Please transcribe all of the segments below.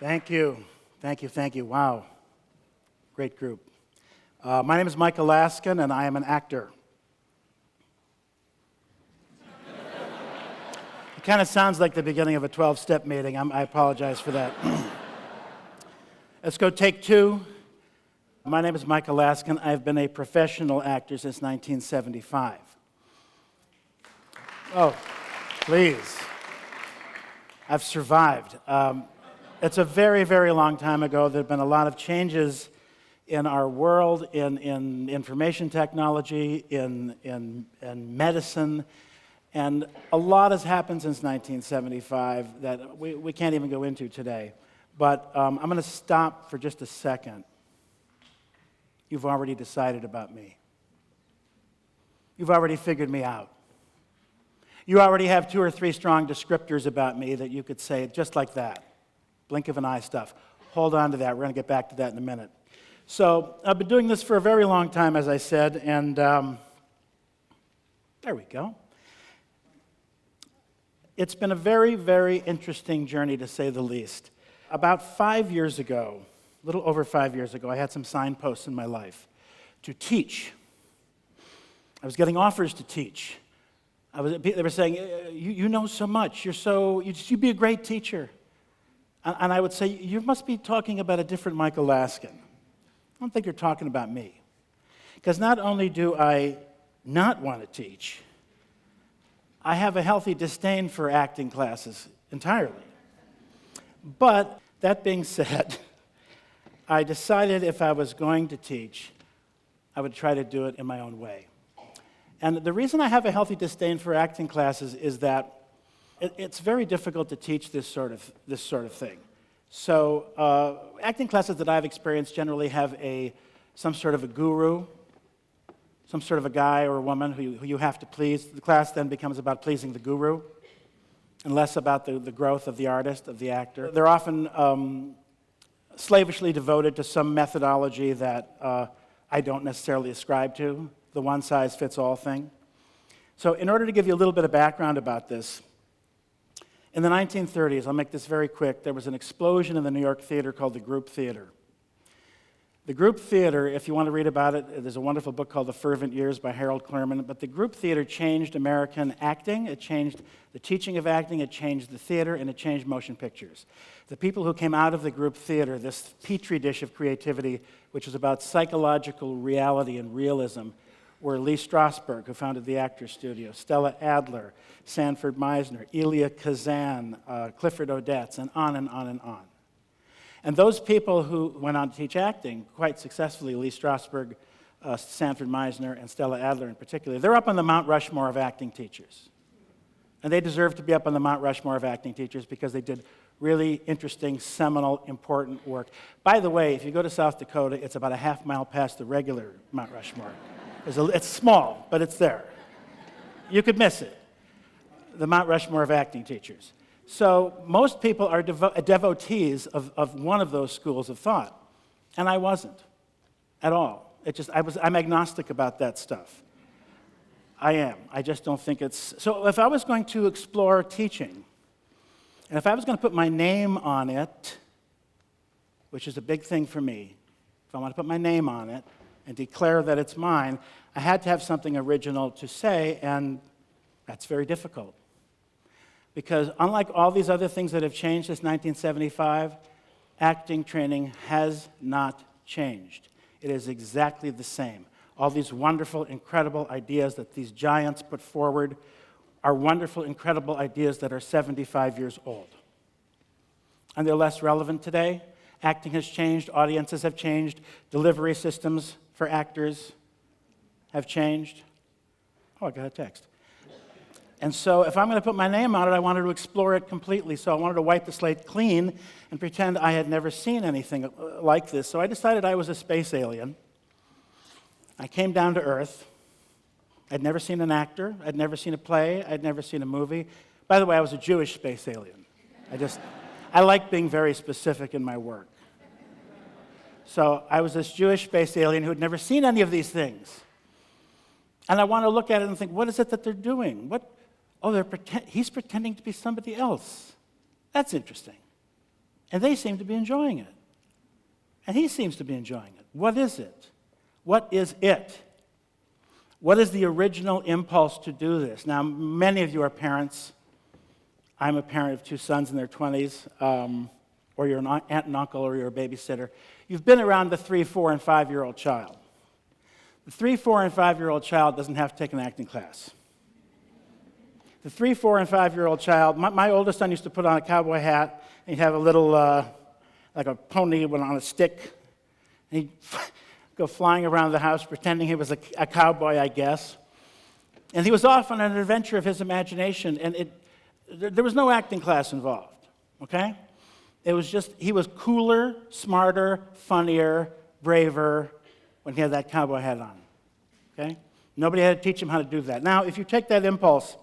Thank you. Thank you, thank you. Wow. Great group. My name is Michael Laskin, and I am an actor. It kind of sounds like the beginning of a 12-step meeting. I apologize for that. Let's go take two. My name is Michael Laskin. I've been a professional actor since 1975. Oh, please. I've survived. It's a very, very long time ago. There have been a lot of changes in our world, in information technology, in medicine, and a lot has happened since 1975 that we can't even go into today. But I'm going to stop for just a second. You've already decided about me. You've already figured me out. You already have 2 or 3 strong descriptors about me that you could say just like that. Blink of an eye stuff. Hold on to that. We're going to get back to that in a minute. So I've been doing this for a very long time, as I said, and there we go. It's been a very, very interesting journey, to say the least. About 5 years ago, a little over 5 years ago, I had some signposts in my life to teach. I was getting offers to teach. They were saying, you know so much, you'd be a great teacher. And I would say, you must be talking about a different Michael Laskin. I don't think you're talking about me. Because not only do I not want to teach, I have a healthy disdain for acting classes entirely. But that being said, I decided if I was going to teach, I would try to do it in my own way. And the reason I have a healthy disdain for acting classes is that it's very difficult to teach this sort of thing. So acting classes that I've experienced generally have some sort of a guru, some sort of a guy or a woman who you have to please. The class then becomes about pleasing the guru and less about the growth of the artist, of the actor. They're often slavishly devoted to some methodology that I don't necessarily ascribe to, the one-size-fits-all thing. So in order to give you a little bit of background about this, in the 1930s, I'll make this very quick, there was an explosion in the New York theater called the group theater. The group theater, if you want to read about it, there's a wonderful book called The Fervent Years by Harold Clurman, but the group theater changed American acting, it changed the teaching of acting, it changed the theater, and it changed motion pictures. The people who came out of the group theater, this petri dish of creativity, which was about psychological reality and realism, were Lee Strasberg, who founded the Actors Studio, Stella Adler, Sanford Meisner, Elia Kazan, Clifford Odets, and on and on and on. And those people who went on to teach acting quite successfully, Lee Strasberg, Sanford Meisner, and Stella Adler in particular, they're up on the Mount Rushmore of acting teachers. And they deserve to be up on the Mount Rushmore of acting teachers because they did really interesting, seminal, important work. By the way, if you go to South Dakota, it's about a half mile past the regular Mount Rushmore. It's small, but it's there. You could miss it. The Mount Rushmore of acting teachers. So most people are devotees of one of those schools of thought, and I wasn't at all. I'm agnostic about that stuff. I am. I just don't think it's... So if I was going to explore teaching, and if I was going to put my name on it, which is a big thing for me, if I want to put my name on it and declare that it's mine, I had to have something original to say, and that's very difficult. Because unlike all these other things that have changed since 1975, acting training has not changed. It is exactly the same. All these wonderful, incredible ideas that these giants put forward are wonderful, incredible ideas that are 75 years old. And they're less relevant today. Acting has changed, audiences have changed, delivery systems for actors have changed. Oh, I got a text. And so if I'm going to put my name on it, I wanted to explore it completely. So I wanted to wipe the slate clean and pretend I had never seen anything like this. So I decided I was a space alien. I came down to Earth. I'd never seen an actor. I'd never seen a play. I'd never seen a movie. By the way, I was a Jewish space alien. I like being very specific in my work. So I was this Jewish space alien who had never seen any of these things. And I want to look at it and think, what is it that they're doing? He's pretending to be somebody else. That's interesting. And they seem to be enjoying it. And he seems to be enjoying it. What is it? What is it? What is the original impulse to do this? Now, many of you are parents. I'm a parent of two sons in their 20s, or you're an aunt and uncle, or you're a babysitter. You've been around the 3, 4, and 5-year-old child. The 3, 4, and 5-year-old child doesn't have to take an acting class. The 3, 4, and 5-year-old child, my oldest son used to put on a cowboy hat, and he'd have a little, like a pony on a stick, and he'd go flying around the house pretending he was a cowboy, I guess. And he was off on an adventure of his imagination, and there was no acting class involved, okay? It was just, he was cooler, smarter, funnier, braver when he had that cowboy hat on, okay? Nobody had to teach him how to do that. Now, if you take that impulse,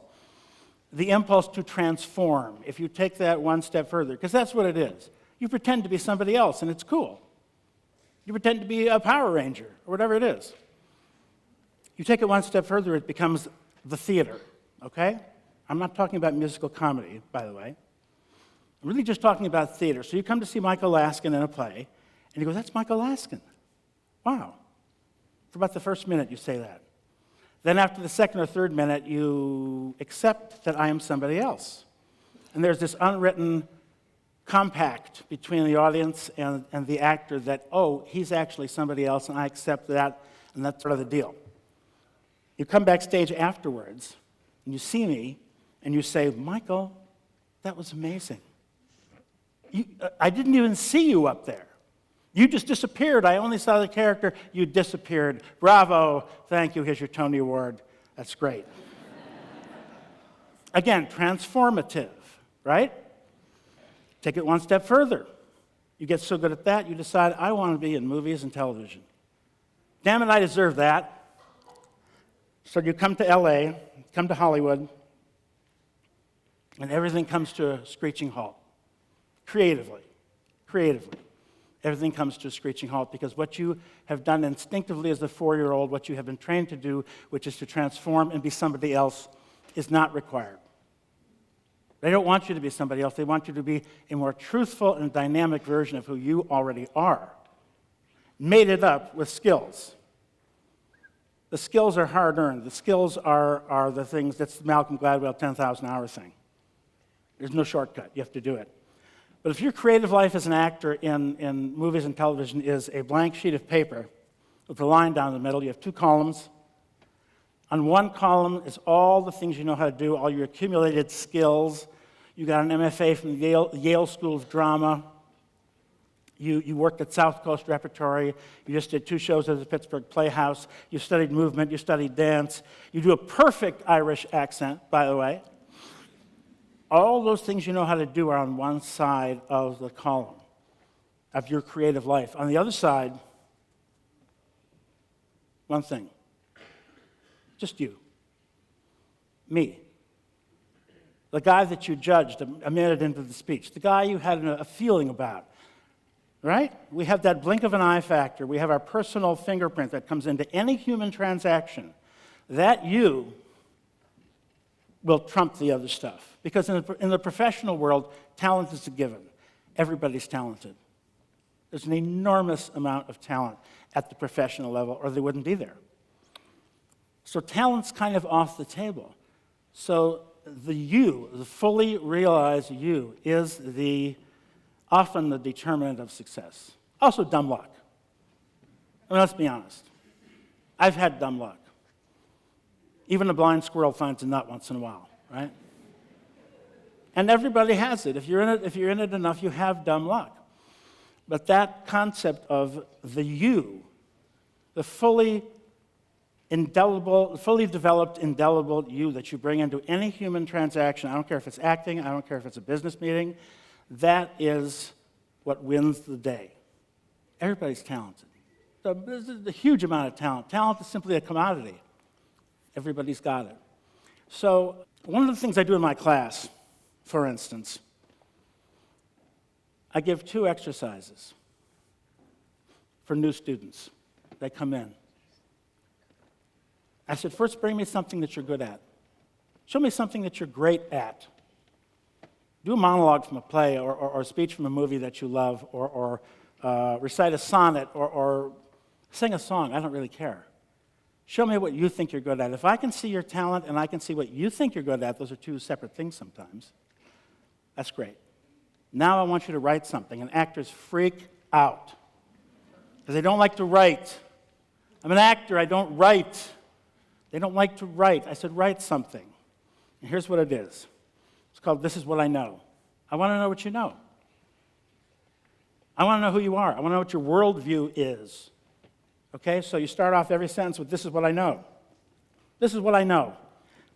the impulse to transform, if you take that one step further, because that's what it is. You pretend to be somebody else, and it's cool. You pretend to be a Power Ranger, or whatever it is. You take it one step further, it becomes the theater, okay? I'm not talking about musical comedy, by the way. I'm really just talking about theater. So you come to see Michael Laskin in a play, and you go, that's Michael Laskin. Wow. For about the first minute, you say that. Then after the second or third minute, you accept that I am somebody else. And there's this unwritten compact between the audience and the actor that, oh, he's actually somebody else, and I accept that, and that's sort of the deal. You come backstage afterwards, and you see me, and you say, Michael, that was amazing. I didn't even see you up there. You just disappeared. I only saw the character. You disappeared. Bravo. Thank you. Here's your Tony Award. That's great. Again, transformative, right? Take it one step further. You get so good at that, you decide, I want to be in movies and television. Damn it, I deserve that. So you come to LA, come to Hollywood, and everything comes to a screeching halt. Creatively. Everything comes to a screeching halt because what you have done instinctively as a 4-year-old, what you have been trained to do, which is to transform and be somebody else, is not required. They don't want you to be somebody else. They want you to be a more truthful and dynamic version of who you already are. Made it up with skills. The skills are hard-earned. The skills are the things, that's the Malcolm Gladwell 10,000-hour thing. There's no shortcut. You have to do it. But if your creative life as an actor in movies and television is a blank sheet of paper with a line down the middle, you have 2 columns. On one column is all the things you know how to do, all your accumulated skills. You got an MFA from the Yale School of Drama. You worked at South Coast Repertory. You just did 2 shows at the Pittsburgh Playhouse. You studied movement. You studied dance. You do a perfect Irish accent, by the way. All those things you know how to do are on one side of the column of your creative life. On the other side, one thing. Just you. Me. The guy that you judged a minute into the speech. The guy you had a feeling about. Right? We have that blink of an eye factor. We have our personal fingerprint that comes into any human transaction. That you will trump the other stuff. Because in the professional world, talent is a given. Everybody's talented. There's an enormous amount of talent at the professional level, or they wouldn't be there. So talent's kind of off the table. So the you, the fully realized you, is often the determinant of success. Also dumb luck. I mean, let's be honest. I've had dumb luck. Even a blind squirrel finds a nut once in a while, right? And everybody has it. If you're in it enough, you have dumb luck. But that concept of the you, the fully developed, indelible you that you bring into any human transaction, I don't care if it's acting, I don't care if it's a business meeting, that is what wins the day. Everybody's talented. So there's a huge amount of talent. Talent is simply a commodity. Everybody's got it. So one of the things I do in my class, for instance, I give 2 exercises for new students. They come in. I said, first bring me something that you're good at. Show me something that you're great at. Do a monologue from a play or a speech from a movie that you love or recite a sonnet or sing a song. I don't really care. Show me what you think you're good at. If I can see your talent and I can see what you think you're good at, those are two separate things sometimes. That's great. Now I want you to write something, and actors freak out because they don't like to write. I'm an actor, I don't write. They don't like to write. I said, write something. And here's what it is. It's called This Is What I Know. I want to know what you know. I want to know who you are. I want to know what your worldview is. Okay, so you start off every sentence with, this is what I know. This is what I know.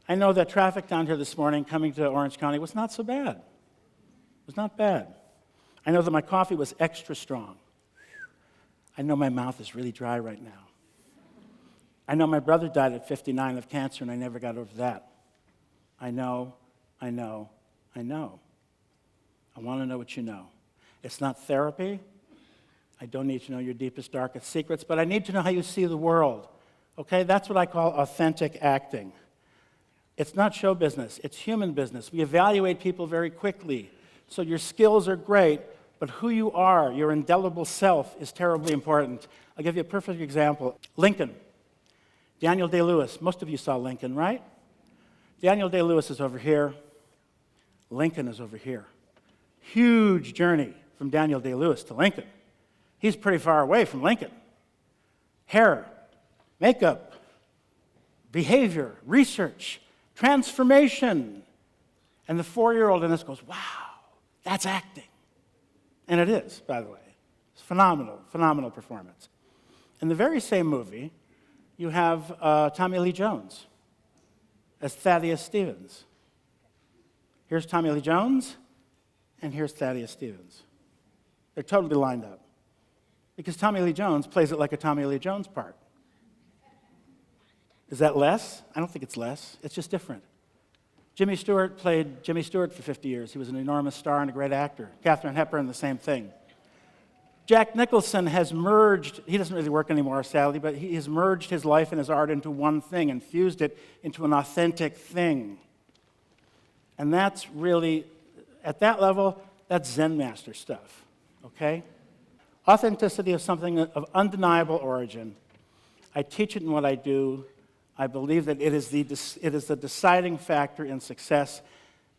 I know that traffic down here this morning coming to Orange County was not so bad. It was not bad. I know that my coffee was extra strong. I know my mouth is really dry right now. I know my brother died at 59 of cancer and I never got over that. I know. I want to know what you know. It's not therapy. I don't need to know your deepest, darkest secrets, but I need to know how you see the world. Okay, that's what I call authentic acting. It's not show business, it's human business. We evaluate people very quickly. So your skills are great, but who you are, your indelible self, is terribly important. I'll give you a perfect example. Lincoln. Daniel Day-Lewis. Most of you saw Lincoln, right? Daniel Day-Lewis is over here. Lincoln is over here. Huge journey from Daniel Day-Lewis to Lincoln. He's pretty far away from Lincoln. Hair, makeup, behavior, research, transformation. And the 4-year-old in us goes, wow, that's acting. And it is, by the way. It's phenomenal, phenomenal performance. In the very same movie, you have Tommy Lee Jones as Thaddeus Stevens. Here's Tommy Lee Jones, and here's Thaddeus Stevens. They're totally lined up. Because Tommy Lee Jones plays it like a Tommy Lee Jones part. Is that less? I don't think it's less. It's just different. Jimmy Stewart played Jimmy Stewart for 50 years. He was an enormous star and a great actor. Katharine Hepburn, the same thing. Jack Nicholson has merged, he doesn't really work anymore, sadly, but he has merged his life and his art into one thing and fused it into an authentic thing. And that's really, at that level, that's Zen master stuff, okay? Authenticity is something of undeniable origin. I teach it in what I do. I believe that it is the deciding factor in success,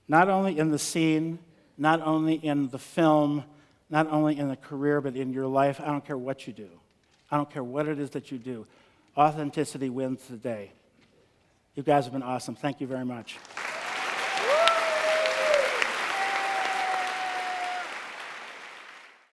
not only in the scene, not only in the film, not only in the career, but in your life. I don't care what you do. I don't care what it is that you do. Authenticity wins the day. You guys have been awesome. Thank you very much.